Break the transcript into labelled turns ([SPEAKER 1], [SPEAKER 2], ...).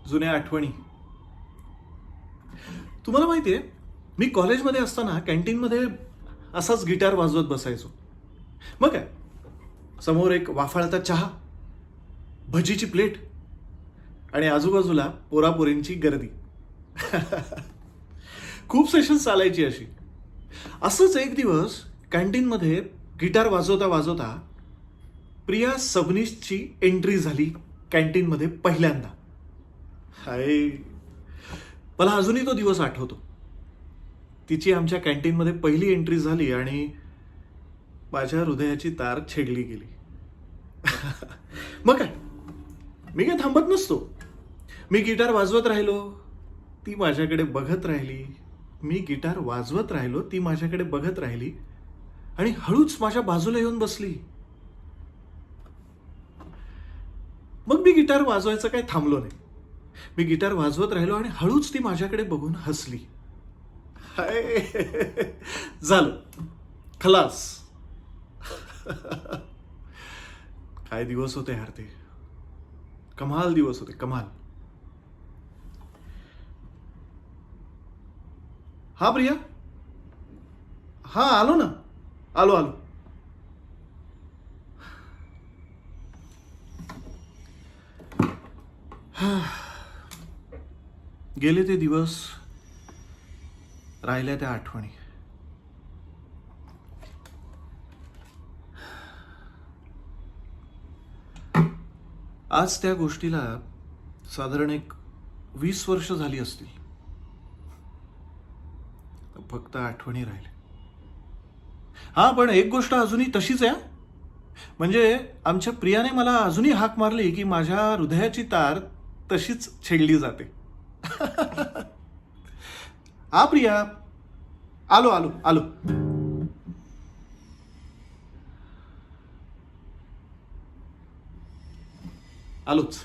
[SPEAKER 1] जुन्या आठवणी. तुम्हाला माहितीये, मी कॉलेजमध्ये असताना कॅन्टीनमध्ये असाच गिटार वाजवत बसायचो. मग काय, समोर एक वाफाळता चहा, भजीची प्लेट आणि आजूबाजूला पोरापोरींची गर्दी. खूप सेशन्स चालायची अशी. असंच एक दिवस कॅन्टीनमध्ये गिटार वाजवता वाजवता प्रिया सबनीसची एंट्री झाली कॅन्टीनमध्ये पहिल्यांदा. हाय, मला अजूनही तो दिवस आठवतो. तिची आमच्या कॅन्टीनमध्ये पहिली एंट्री झाली आणि माझ्या हृदयाची तार छेडली गेली. मग काय, मी काय थांबत नसतो. मी गिटार वाजवत राहिलो, ती माझ्याकडे बघत राहिली. मी गिटार वाजवत राहिलो, ती माझ्याकडे बघत राहिली आणि हळूच माझ्या बाजूला येऊन बसली. मग मी गिटार वाजवायचं काय थांबलो नाही. मी गिटार वाजवत राहिलो आणि हळूच ती माझ्याकडे बघून हसली. हाय, झालं, खलास. काय दिवस होते यार ते. कमाल दिवस होते, कमाल. हा प्रिया, हा आलो ना, आलो आलो. गेले ते दिवस, राहिल्या त्या आठवणी. आज त्या गोष्टीला साधारण एक 20 वर्ष झाली असतील. फक्त आठवणी राहिल्या. हा, पण एक गोष्ट अजूनही तशीच आहे. म्हणजे आमच्या प्रियाने मला अजूनही हाक मारली की माझ्या हृदयाची तार तशीच छेडली जाते. हा प्रिया, आलो आलो आलो. आलोच.